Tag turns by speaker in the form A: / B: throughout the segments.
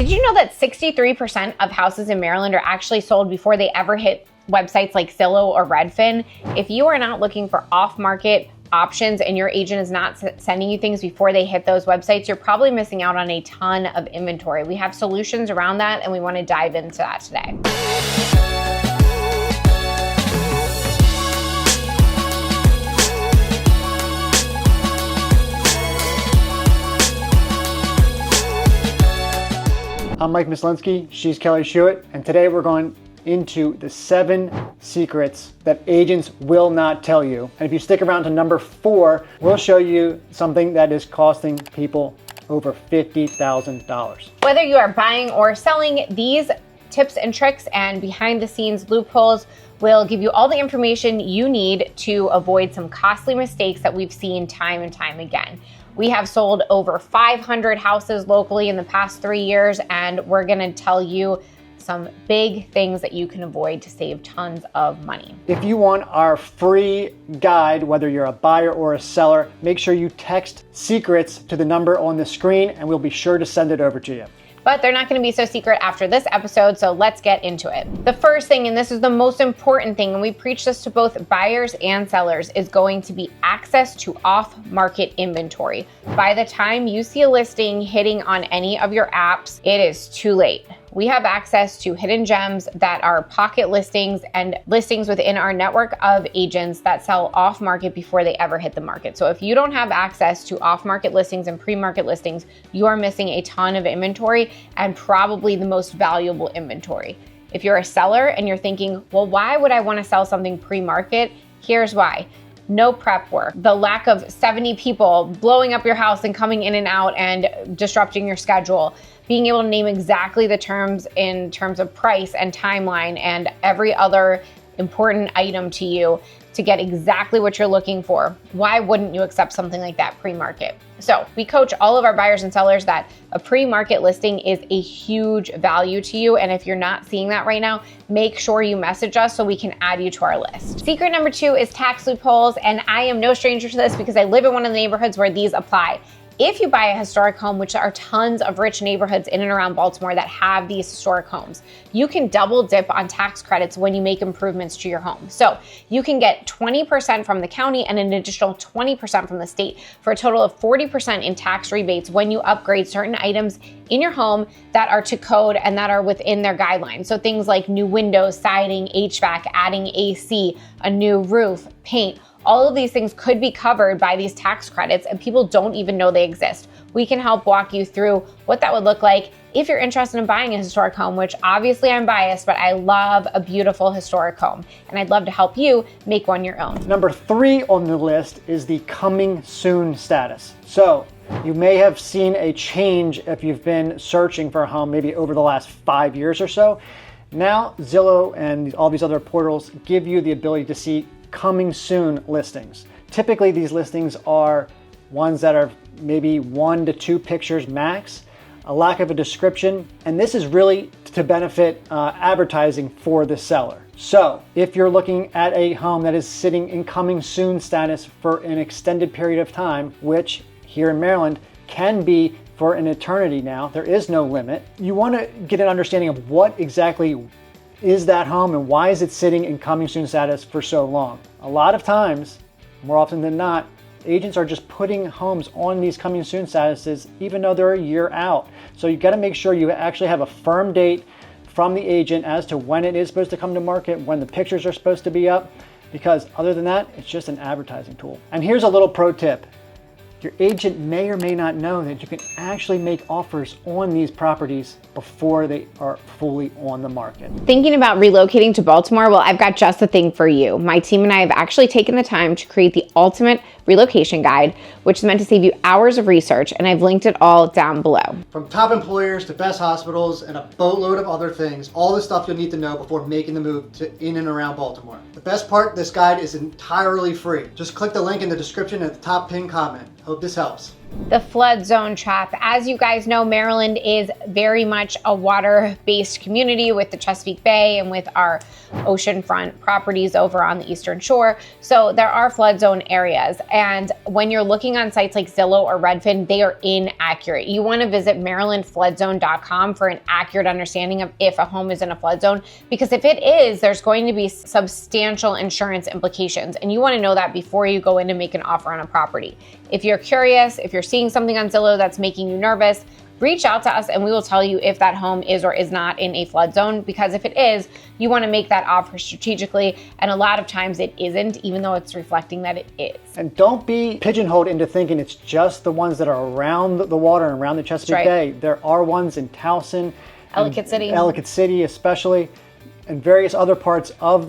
A: Did you know that 63% of houses in Maryland are actually sold before they ever hit websites like Zillow or Redfin? If you are not looking for off-market options and your agent is not sending you things before they hit those websites, you're probably missing out on a ton of inventory. We have solutions around that, and we want to dive into that today.
B: I'm Mike Mislinski, she's Kelly Schuett, and today we're going into the 7 secrets that agents will not tell you. And if you stick around to number 4, we'll show you something that is costing people over $50,000.
A: Whether you are buying or selling, these tips and tricks and behind the scenes loopholes will give you all the information you need to avoid some costly mistakes that we've seen time and time again. We have sold over 500 houses locally in the past 3 years, and we're gonna tell you some big things that you can avoid to save tons of money.
B: If you want our free guide, whether you're a buyer or a seller, make sure you text secrets to the number on the screen and we'll be sure to send it over to you.
A: But they're not going to be so secret after this episode, so let's get into it. The first thing, and this is the most important thing, and we preach this to both buyers and sellers, is going to be access to off-market inventory. By the time you see a listing hitting on any of your apps, it is too late. We have access to hidden gems that are pocket listings and listings within our network of agents that sell off market before they ever hit the market. So if you don't have access to off market listings and pre-market listings, you are missing a ton of inventory and probably the most valuable inventory. If you're a seller and you're thinking, well, why would I want to sell something pre-market? Here's why. No prep work, the lack of 70 people blowing up your house and coming in and out and disrupting your schedule, being able to name exactly the terms in terms of price and timeline and every other important item to you to get exactly what you're looking for. Why wouldn't you accept something like that pre-market? So we coach all of our buyers and sellers that a pre-market listing is a huge value to you. And if you're not seeing that right now, make sure you message us so we can add you to our list. Secret number 2 is tax loopholes. And I am no stranger to this because I live in one of the neighborhoods where these apply. If you buy a historic home, which are tons of rich neighborhoods in and around Baltimore that have these historic homes, you can double dip on tax credits when you make improvements to your home. So you can get 20% from the county and an additional 20% from the state for a total of 40% in tax rebates when you upgrade certain items in your home that are to code and that are within their guidelines. So things like new windows, siding, HVAC, adding AC, a new roof, paint. All of these things could be covered by these tax credits and people don't even know they exist. We can help walk you through what that would look like if you're interested in buying a historic home, which obviously I'm biased, but I love a beautiful historic home and I'd love to help you make one your own.
B: Number 3 on the list is the coming soon status. So you may have seen a change if you've been searching for a home maybe over the last 5 years or so. Now Zillow and all these other portals give you the ability to see coming soon listings. Typically these listings are ones that are maybe 1 to 2 pictures max, a lack of a description, and this is really to benefit advertising for the seller. So if you're looking at a home that is sitting in coming soon status for an extended period of time, which here in Maryland can be for an eternity now, there is no limit, you want to get an understanding of what exactly is that home and why is it sitting in coming soon status for so long? A lot of times, more often than not, agents are just putting homes on these coming soon statuses even though they're a year out. So you got to make sure you actually have a firm date from the agent as to when it is supposed to come to market, when the pictures are supposed to be up, because other than that, it's just an advertising tool. And here's a little pro tip. Your agent may or may not know that you can actually make offers on these properties before they are fully on the market.
A: Thinking about relocating to Baltimore? Well, I've got just the thing for you. My team and I have actually taken the time to create the ultimate relocation guide, which is meant to save you hours of research, and I've linked it all down below.
B: From top employers to best hospitals and a boatload of other things, all the stuff you'll need to know before making the move to in and around Baltimore. The best part, this guide is entirely free. Just click the link in the description at the top pinned comment. Hope this helps.
A: The flood zone trap. As you guys know, Maryland is very much a water-based community with the Chesapeake Bay and with our oceanfront properties over on the Eastern Shore. So there are flood zone areas. And when you're looking on sites like Zillow or Redfin, they are inaccurate. You want to visit marylandfloodzone.com for an accurate understanding of if a home is in a flood zone, because if it is, there's going to be substantial insurance implications. And you want to know that before you go in to make an offer on a property. If you're curious, if you're seeing something on Zillow that's making you nervous, reach out to us and we will tell you if that home is or is not in a flood zone, because if it is, you want to make that offer strategically. And a lot of times it isn't, even though it's reflecting that it is.
B: And don't be pigeonholed into thinking it's just the ones that are around the water and around the Chesapeake Bay. There are ones in Towson,
A: Ellicott
B: City especially, and various other parts of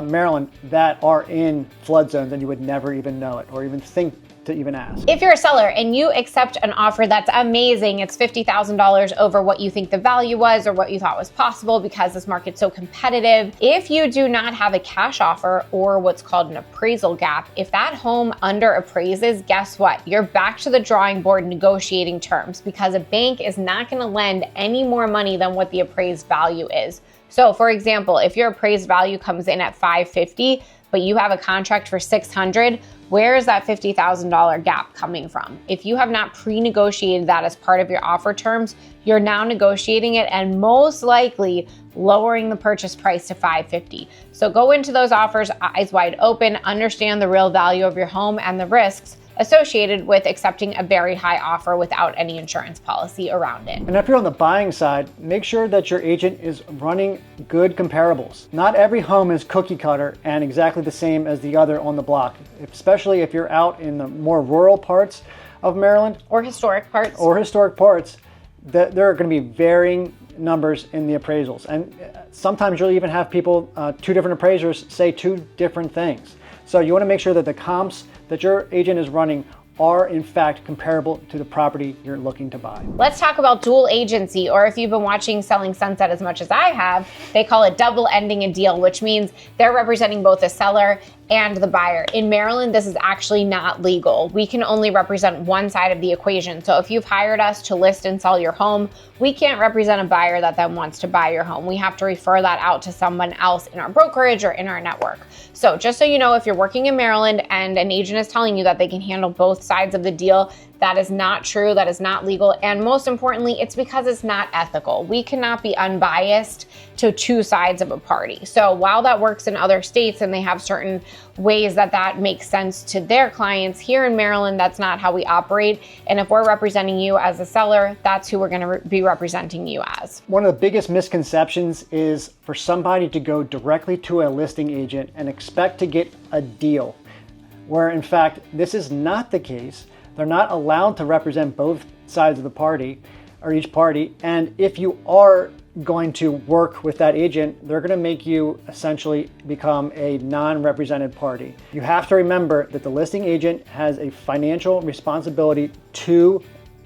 B: Maryland that are in flood zones, and you would never even know it or even think to even ask.
A: If you're a seller and you accept an offer that's amazing, it's $50,000 over what you think the value was or what you thought was possible because this market's so competitive. If you do not have a cash offer or what's called an appraisal gap, if that home under appraises, guess what? You're back to the drawing board negotiating terms, because a bank is not going to lend any more money than what the appraised value is. So for example, if your appraised value comes in at $550, but you have a contract for $600, where is that $50,000 gap coming from? If you have not pre-negotiated that as part of your offer terms, you're now negotiating it and most likely lowering the purchase price to $550. So go into those offers eyes wide open, understand the real value of your home and the risks associated with accepting a very high offer without any insurance policy around it.
B: And if you're on the buying side, make sure that your agent is running good comparables. Not every home is cookie cutter and exactly the same as the other on the block, especially if you're out in the more rural parts of Maryland.
A: Or historic parts.
B: There are going to be varying numbers in the appraisals. And sometimes you'll even have people, two different appraisers say two different things. So you want to make sure that the comps that your agent is running are in fact comparable to the property you're looking to buy.
A: Let's talk about dual agency, or if you've been watching Selling Sunset as much as I have, they call it double ending a deal, which means they're representing both the seller and the buyer. In Maryland, this is actually not legal. We can only represent one side of the equation. So if you've hired us to list and sell your home, we can't represent a buyer that then wants to buy your home. We have to refer that out to someone else in our brokerage or in our network. So just so you know, if you're working in Maryland and an agent is telling you that they can handle both sides of the deal, that is not true, that is not legal, and most importantly, it's because it's not ethical. We cannot be unbiased to two sides of a party. So while that works in other states and they have certain ways that makes sense to their clients, here in Maryland, that's not how we operate. And if we're representing you as a seller, that's who we're gonna be representing you as.
B: One of the biggest misconceptions is for somebody to go directly to a listing agent and expect to get a deal, where in fact, this is not the case. They're not allowed to represent both sides of the party or each party. And if you are going to work with that agent, they're going to make you essentially become a non-represented party. You have to remember that the listing agent has a financial responsibility to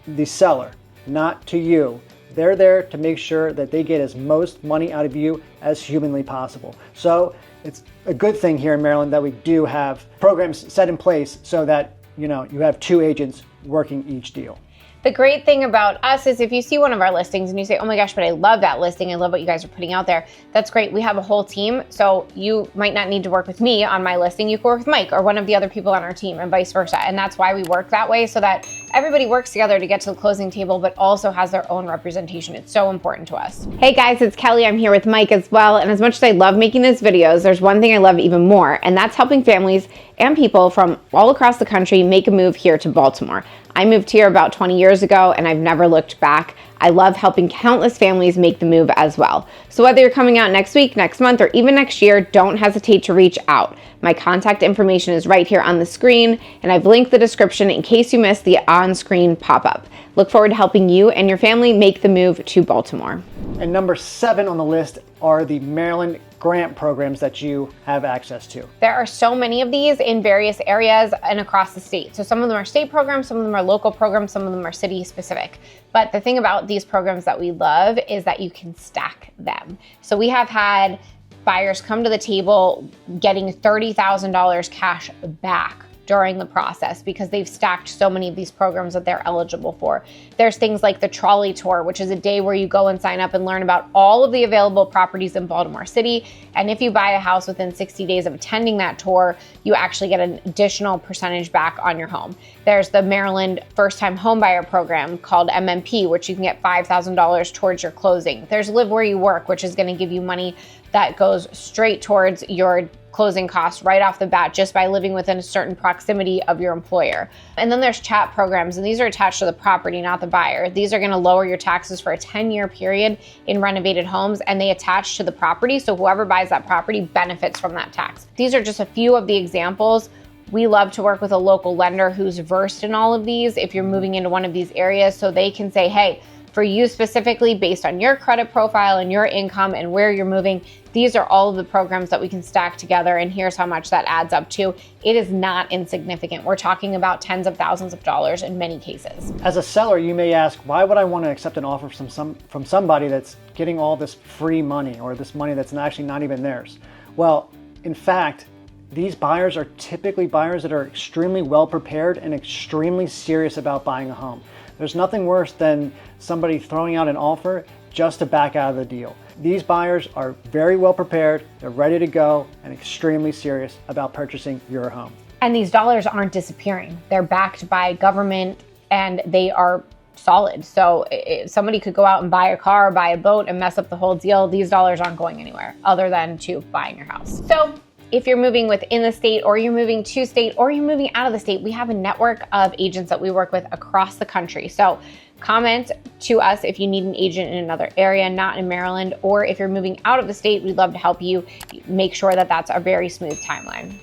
B: the seller, not to you. They're there to make sure that they get as most money out of you as humanly possible. So it's a good thing here in Maryland that we do have programs set in place so that you have two agents working each deal.
A: The great thing about us is if you see one of our listings and you say, oh my gosh, but I love that listing, I love what you guys are putting out there, that's great. We have a whole team, so you might not need to work with me on my listing. You can work with Mike or one of the other people on our team and vice versa. And that's why we work that way, so that everybody works together to get to the closing table, but also has their own representation. It's so important to us. Hey guys, it's Kelly. I'm here with Mike as well. And as much as I love making these videos, there's one thing I love even more, and that's helping families and people from all across the country make a move here to Baltimore. I moved here about 20 years ago and I've never looked back. I love helping countless families make the move as well. So whether you're coming out next week, next month, or even next year, don't hesitate to reach out. My contact information is right here on the screen, and I've linked the description in case you missed the on-screen pop-up. Look forward to helping you and your family make the move to Baltimore.
B: And number 7 on the list are the Maryland grant programs that you have access to.
A: There are so many of these in various areas and across the state. So some of them are state programs, some of them are local programs, some of them are city specific. But the thing about these programs that we love is that you can stack them. So we have had buyers come to the table getting $30,000 cash back during the process because they've stacked so many of these programs that they're eligible for. There's things like the trolley tour, which is a day where you go and sign up and learn about all of the available properties in Baltimore City. And if you buy a house within 60 days of attending that tour, you actually get an additional percentage back on your home. There's the Maryland first-time homebuyer program called MMP, which you can get $5,000 towards your closing. There's Live Where You Work, which is going to give you money that goes straight towards your closing costs right off the bat just by living within a certain proximity of your employer. And then there's chat programs, and these are attached to the property, not the buyer. These are going to lower your taxes for a 10-year period in renovated homes, and they attach to the property, so whoever buys that property benefits from that tax. These are just a few of the examples. We love to work with a local lender who's versed in all of these if you're moving into one of these areas, so they can say, hey, for you specifically, based on your credit profile and your income and where you're moving, these are all of the programs that we can stack together, and here's how much that adds up to. It is not insignificant. We're talking about tens of thousands of dollars in many cases.
B: As a seller, you may ask, why would I want to accept an offer from somebody that's getting all this free money or this money that's actually not even theirs? Well, in fact, these buyers are typically buyers that are extremely well prepared and extremely serious about buying a home. There's nothing worse than somebody throwing out an offer just to back out of the deal. These buyers are very well prepared, they're ready to go, and extremely serious about purchasing your home.
A: And these dollars aren't disappearing. They're backed by government and they are solid. So if somebody could go out and buy a car, buy a boat, and mess up the whole deal, these dollars aren't going anywhere other than to buying your house. So if you're moving within the state, or you're moving to state, or you're moving out of the state, we have a network of agents that we work with across the country. So comment to us if you need an agent in another area, not in Maryland, or if you're moving out of the state, we'd love to help you make sure that that's a very smooth timeline.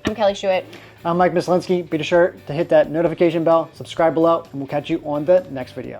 A: I'm Kelly Schuett.
B: I'm Mike Mislinski. Be sure to hit that notification bell, subscribe below, and we'll catch you on the next video.